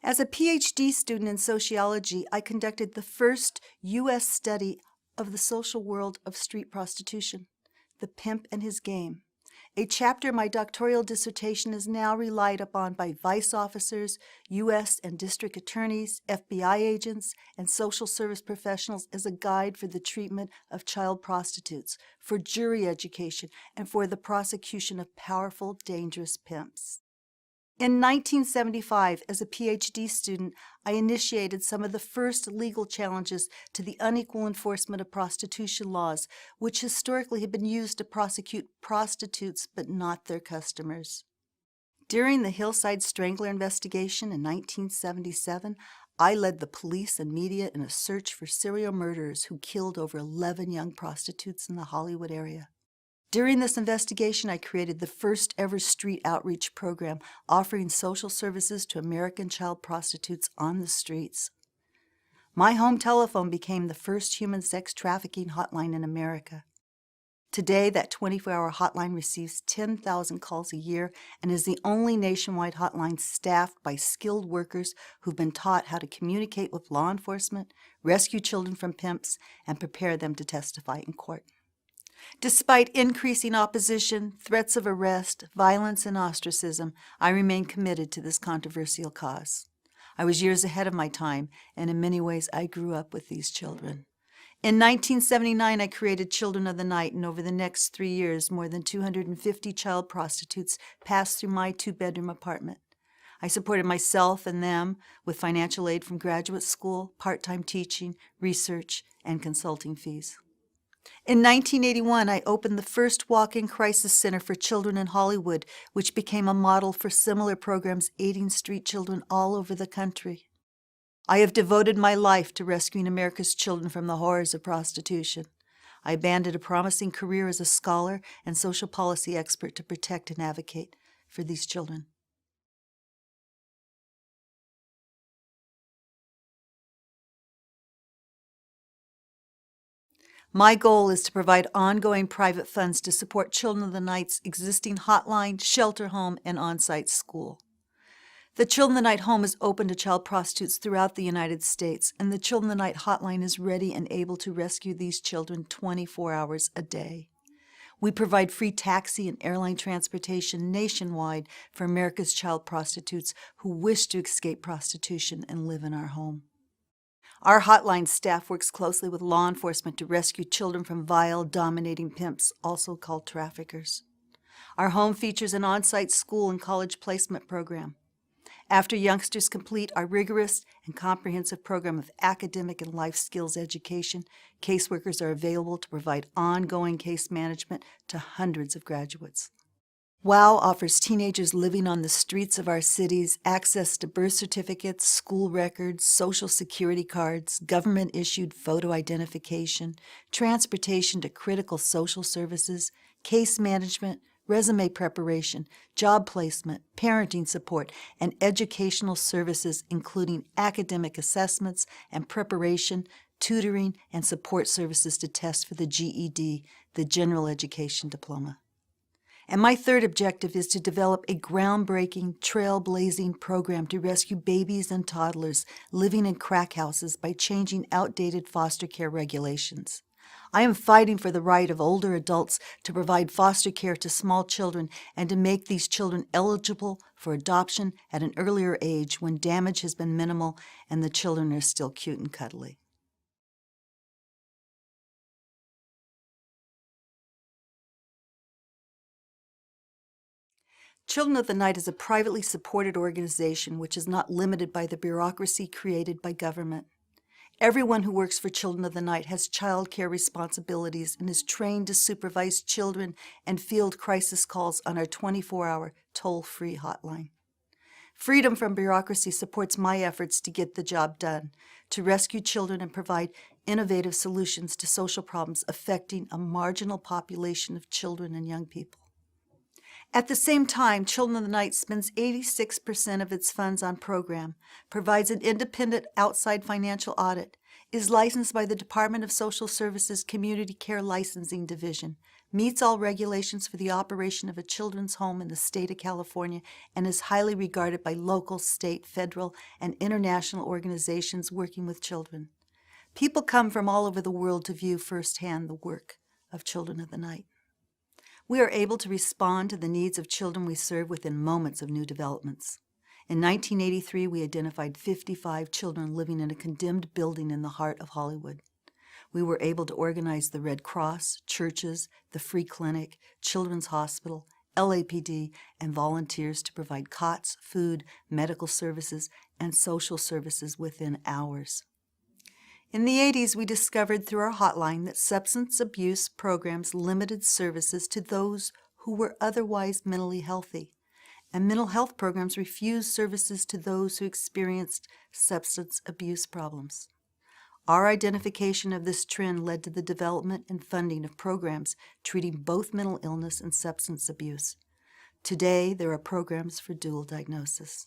As a PhD student in sociology, I conducted the first U.S. study of the social world of street prostitution, The Pimp and His Game. A chapter in my doctoral dissertation is now relied upon by vice officers, U.S. and district attorneys, FBI agents, and social service professionals as a guide for the treatment of child prostitutes, for jury education, and for the prosecution of powerful, dangerous pimps. In 1975, as a PhD student, I initiated some of the first legal challenges to the unequal enforcement of prostitution laws, which historically had been used to prosecute prostitutes but not their customers. During the Hillside Strangler investigation in 1977, I led the police and media in a search for serial murderers who killed over 11 young prostitutes in the Hollywood area. During this investigation, I created the first ever street outreach program offering social services to American child prostitutes on the streets. My home telephone became the first human sex trafficking hotline in America. Today, that 24-hour hotline receives 10,000 calls a year and is the only nationwide hotline staffed by skilled workers who've been taught how to communicate with law enforcement, rescue children from pimps, and prepare them to testify in court. Despite increasing opposition, threats of arrest, violence, and ostracism, I remain committed to this controversial cause. I was years ahead of my time, and in many ways I grew up with these children. In 1979, I created Children of the Night, and over the next 3 years, more than 250 child prostitutes passed through my 2-bedroom apartment. I supported myself and them with financial aid from graduate school, part-time teaching, research, and consulting fees. In 1981, I opened the first walk-in crisis center for children in Hollywood, which became a model for similar programs aiding street children all over the country. I have devoted my life to rescuing America's children from the horrors of prostitution. I abandoned a promising career as a scholar and social policy expert to protect and advocate for these children. My goal is to provide ongoing private funds to support Children of the Night's existing hotline, shelter home, and on-site school. The Children of the Night home is open to child prostitutes throughout the United States, and the Children of the Night hotline is ready and able to rescue these children 24 hours a day. We provide free taxi and airline transportation nationwide for America's child prostitutes who wish to escape prostitution and live in our home. Our hotline staff works closely with law enforcement to rescue children from vile, dominating pimps, also called traffickers. Our home features an on-site school and college placement program. After youngsters complete our rigorous and comprehensive program of academic and life skills education, caseworkers are available to provide ongoing case management to hundreds of graduates. WOW offers teenagers living on the streets of our cities access to birth certificates, school records, social security cards, government-issued photo identification, transportation to critical social services, case management, resume preparation, job placement, parenting support, and educational services including academic assessments and preparation, tutoring, and support services to test for the GED, the General Education Diploma. And my third objective is to develop a groundbreaking, trailblazing program to rescue babies and toddlers living in crack houses by changing outdated foster care regulations. I am fighting for the right of older adults to provide foster care to small children and to make these children eligible for adoption at an earlier age when damage has been minimal and the children are still cute and cuddly. Children of the Night is a privately supported organization which is not limited by the bureaucracy created by government. Everyone who works for Children of the Night has child care responsibilities and is trained to supervise children and field crisis calls on our 24-hour toll-free hotline. Freedom from bureaucracy supports my efforts to get the job done, to rescue children and provide innovative solutions to social problems affecting a marginal population of children and young people. At the same time, Children of the Night spends 86% of its funds on program, provides an independent outside financial audit, is licensed by the Department of Social Services Community Care Licensing Division, meets all regulations for the operation of a children's home in the state of California, and is highly regarded by local, state, federal, and international organizations working with children. People come from all over the world to view firsthand the work of Children of the Night. We are able to respond to the needs of children we serve within moments of new developments. In 1983, we identified 55 children living in a condemned building in the heart of Hollywood. We were able to organize the Red Cross, churches, the Free Clinic, Children's Hospital, LAPD, and volunteers to provide cots, food, medical services, and social services within hours. In the 80s, we discovered through our hotline that substance abuse programs limited services to those who were otherwise mentally healthy, and mental health programs refused services to those who experienced substance abuse problems. Our identification of this trend led to the development and funding of programs treating both mental illness and substance abuse. Today, there are programs for dual diagnosis.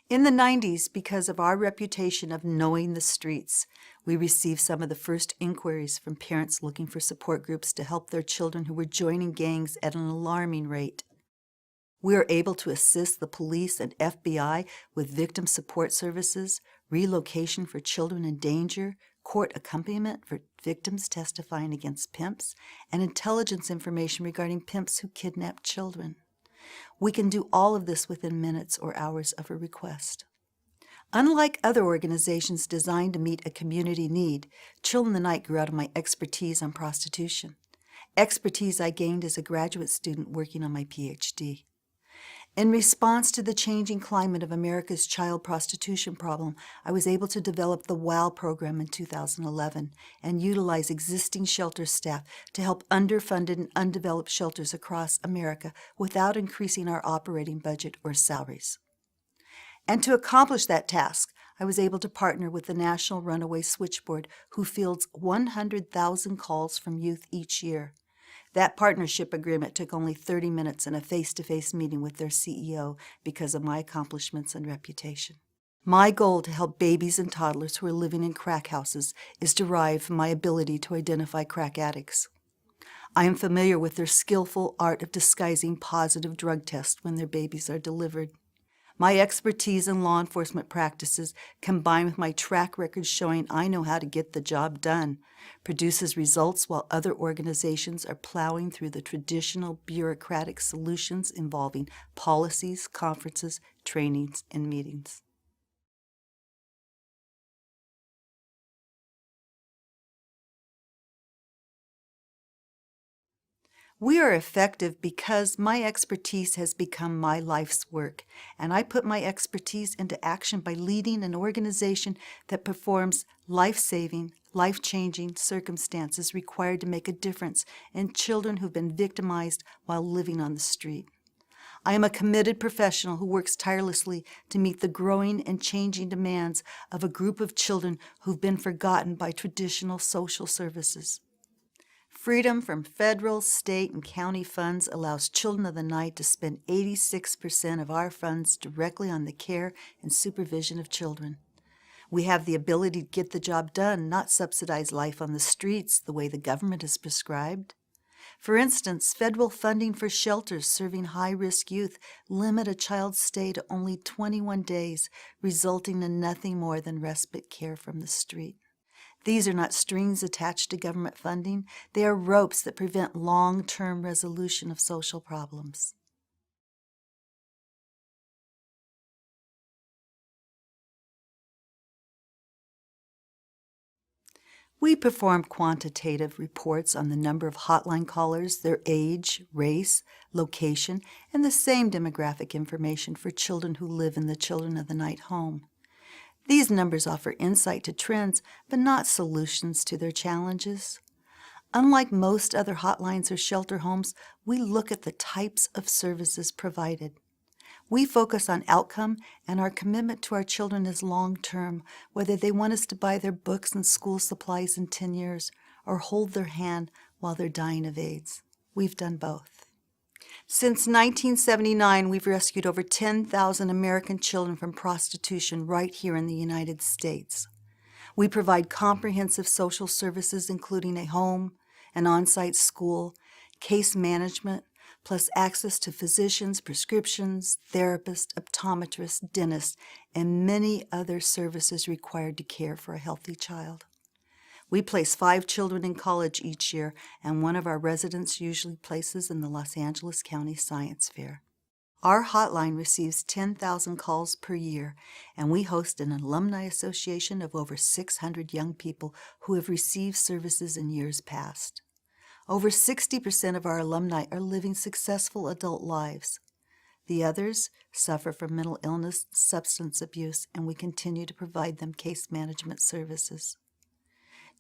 In the 90s, because of our reputation of knowing the streets, we received some of the first inquiries from parents looking for support groups to help their children who were joining gangs at an alarming rate. We are able to assist the police and FBI with victim support services, relocation for children in danger, court accompaniment for victims testifying against pimps, and intelligence information regarding pimps who kidnap children. We can do all of this within minutes or hours of a request. Unlike other organizations designed to meet a community need, Children of the Night grew out of my expertise on prostitution, expertise I gained as a graduate student working on my PhD. In response to the changing climate of America's child prostitution problem, I was able to develop the WOW program in 2011 and utilize existing shelter staff to help underfunded and undeveloped shelters across America without increasing our operating budget or salaries. And to accomplish that task, I was able to partner with the National Runaway Switchboard, who fields 100,000 calls from youth each year. That partnership agreement took only 30 minutes and a face-to-face meeting with their CEO because of my accomplishments and reputation. My goal to help babies and toddlers who are living in crack houses is derived from my ability to identify crack addicts. I am familiar with their skillful art of disguising positive drug tests when their babies are delivered. My expertise in law enforcement practices, combined with my track record showing I know how to get the job done, produces results while other organizations are plowing through the traditional bureaucratic solutions involving policies, conferences, trainings, and meetings. We are effective because my expertise has become my life's work, and I put my expertise into action by leading an organization that performs life-saving, life-changing circumstances required to make a difference in children who've been victimized while living on the street. I am a committed professional who works tirelessly to meet the growing and changing demands of a group of children who've been forgotten by traditional social services. Freedom from federal, state, and county funds allows Children of the Night to spend 86% of our funds directly on the care and supervision of children. We have the ability to get the job done, not subsidize life on the streets the way the government has prescribed. For instance, federal funding for shelters serving high-risk youth limit a child's stay to only 21 days, resulting in nothing more than respite care from the street. These are not strings attached to government funding. They are ropes that prevent long-term resolution of social problems. We perform quantitative reports on the number of hotline callers, their age, race, location, and the same demographic information for children who live in the Children of the Night home. These numbers offer insight to trends, but not solutions to their challenges. Unlike most other hotlines or shelter homes, we look at the types of services provided. We focus on outcome, and our commitment to our children is long-term, whether they want us to buy their books and school supplies in 10 years or hold their hand while they're dying of AIDS. We've done both. Since 1979, we've rescued over 10,000 American children from prostitution right here in the United States. We provide comprehensive social services, including a home, an on-site school, case management, plus access to physicians, prescriptions, therapists, optometrists, dentists, and many other services required to care for a healthy child. We place 5 children in college each year, and one of our residents usually places in the Los Angeles County Science Fair. Our hotline receives 10,000 calls per year, and we host an alumni association of over 600 young people who have received services in years past. Over 60% of our alumni are living successful adult lives. The others suffer from mental illness, substance abuse, and we continue to provide them case management services.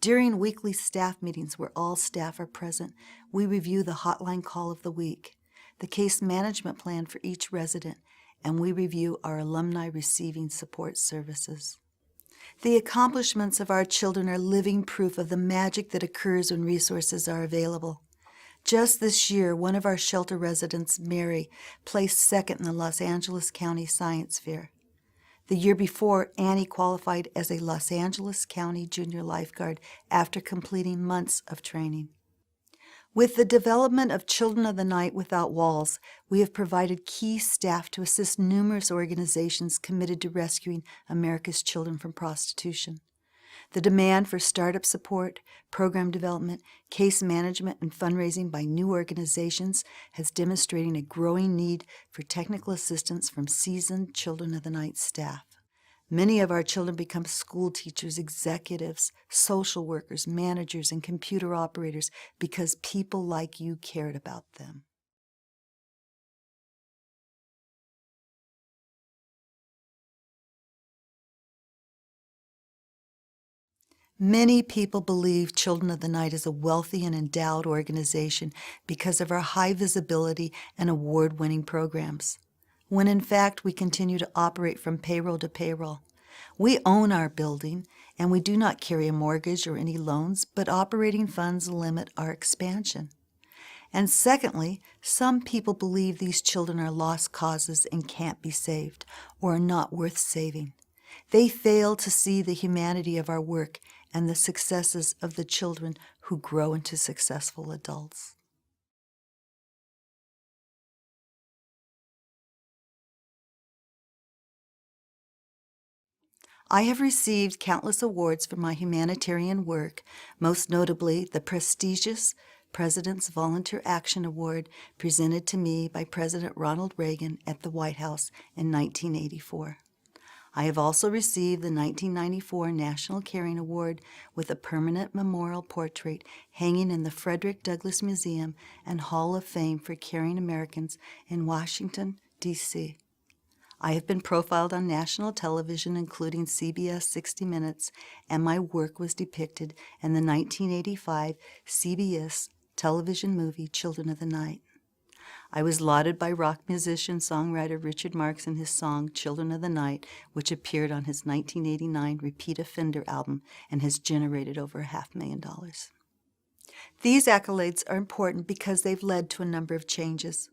During weekly staff meetings where all staff are present, we review the hotline call of the week, the case management plan for each resident, and we review our alumni receiving support services. The accomplishments of our children are living proof of the magic that occurs when resources are available. Just this year, one of our shelter residents, Mary, placed second in the Los Angeles County Science Fair. The year before, Annie qualified as a Los Angeles County Junior Lifeguard after completing months of training. With the development of Children of the Night Without Walls, we have provided key staff to assist numerous organizations committed to rescuing America's children from prostitution. The demand for startup support, program development, case management, and fundraising by new organizations has demonstrated a growing need for technical assistance from seasoned Children of the Night staff. Many of our children become school teachers, executives, social workers, managers, and computer operators because people like you cared about them. Many people believe Children of the Night is a wealthy and endowed organization because of our high visibility and award-winning programs, when in fact we continue to operate from payroll to payroll. We own our building, and we do not carry a mortgage or any loans, but operating funds limit our expansion. And secondly, some people believe these children are lost causes and can't be saved, or are not worth saving. They fail to see the humanity of our work and the successes of the children who grow into successful adults. I have received countless awards for my humanitarian work, most notably the prestigious President's Volunteer Action Award presented to me by President Ronald Reagan at the White House in 1984. I have also received the 1994 National Caring Award with a permanent memorial portrait hanging in the Frederick Douglass Museum and Hall of Fame for Caring Americans in Washington, D.C. I have been profiled on national television, including CBS 60 Minutes, and my work was depicted in the 1985 CBS television movie Children of the Night. I was lauded by rock musician-songwriter Richard Marx in his song Children of the Night, which appeared on his 1989 Repeat Offender album and has generated over $500,000. These accolades are important because they've led to a number of changes.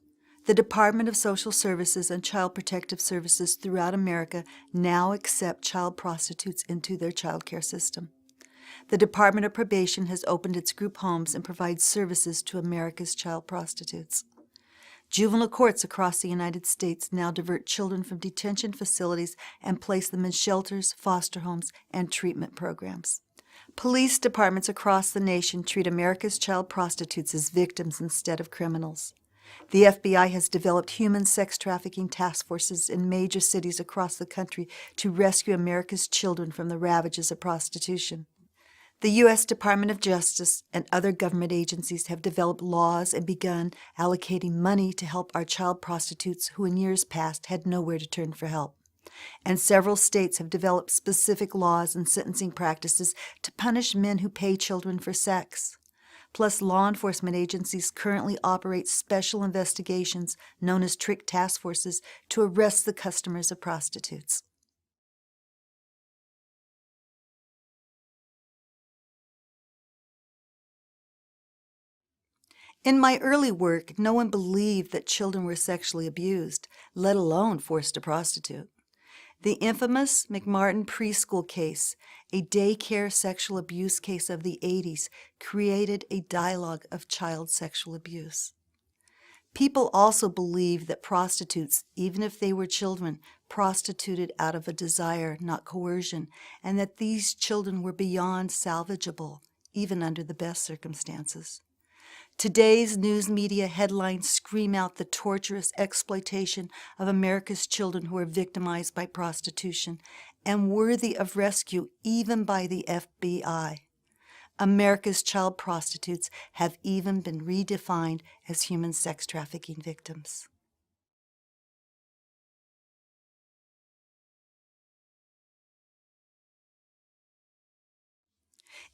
The Department of Social Services and Child Protective Services throughout America now accept child prostitutes into their child care system. The Department of Probation has opened its group homes and provides services to America's child prostitutes. Juvenile courts across the United States now divert children from detention facilities and place them in shelters, foster homes, and treatment programs. Police departments across the nation treat America's child prostitutes as victims instead of criminals. The FBI has developed human sex trafficking task forces in major cities across the country to rescue America's children from the ravages of prostitution. The U.S. Department of Justice and other government agencies have developed laws and begun allocating money to help our child prostitutes who in years past had nowhere to turn for help. And several states have developed specific laws and sentencing practices to punish men who pay children for sex. Plus, law enforcement agencies currently operate special investigations known as trick task forces to arrest the customers of prostitutes. In my early work, no one believed that children were sexually abused, let alone forced to prostitute. The infamous McMartin preschool case, a daycare sexual abuse case of the 80s, created a dialogue of child sexual abuse. People also believed that prostitutes, even if they were children, prostituted out of a desire, not coercion, and that these children were beyond salvageable, even under the best circumstances. Today's news media headlines scream out the torturous exploitation of America's children who are victimized by prostitution and worthy of rescue even by the FBI. America's child prostitutes have even been redefined as human sex trafficking victims.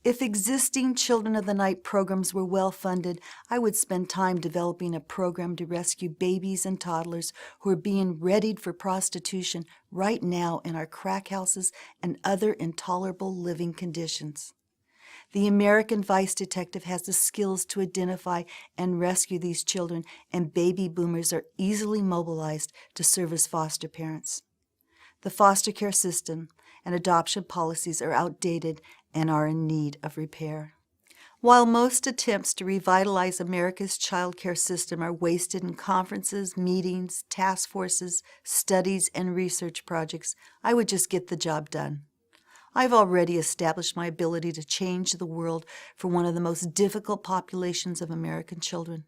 If existing Children of the Night programs were well funded, I would spend time developing a program to rescue babies and toddlers who are being readied for prostitution right now in our crack houses and other intolerable living conditions. The American Vice Detective has the skills to identify and rescue these children, and baby boomers are easily mobilized to serve as foster parents. The foster care system and adoption policies are outdated and are in need of repair. While most attempts to revitalize America's child care system are wasted in conferences, meetings, task forces, studies, and research projects, I would just get the job done. I've already established my ability to change the world for one of the most difficult populations of American children.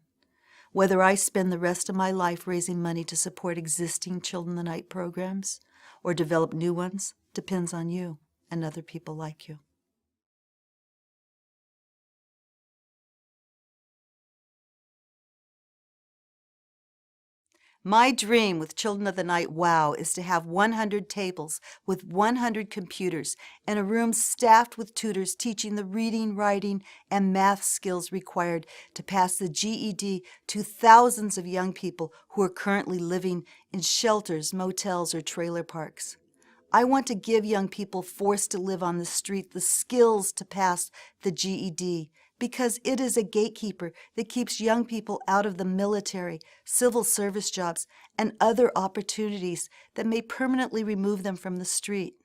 Whether I spend the rest of my life raising money to support existing Children of the Night programs or develop new ones depends on you and other people like you. My dream with Children of the Night WOW is to have 100 tables with 100 computers and a room staffed with tutors teaching the reading, writing, and math skills required to pass the GED to thousands of young people who are currently living in shelters, motels, or trailer parks. I want to give young people forced to live on the street the skills to pass the GED, because it is a gatekeeper that keeps young people out of the military, civil service jobs, and other opportunities that may permanently remove them from the street.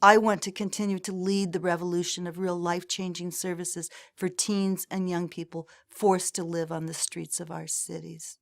I want to continue to lead the revolution of real life-changing services for teens and young people forced to live on the streets of our cities.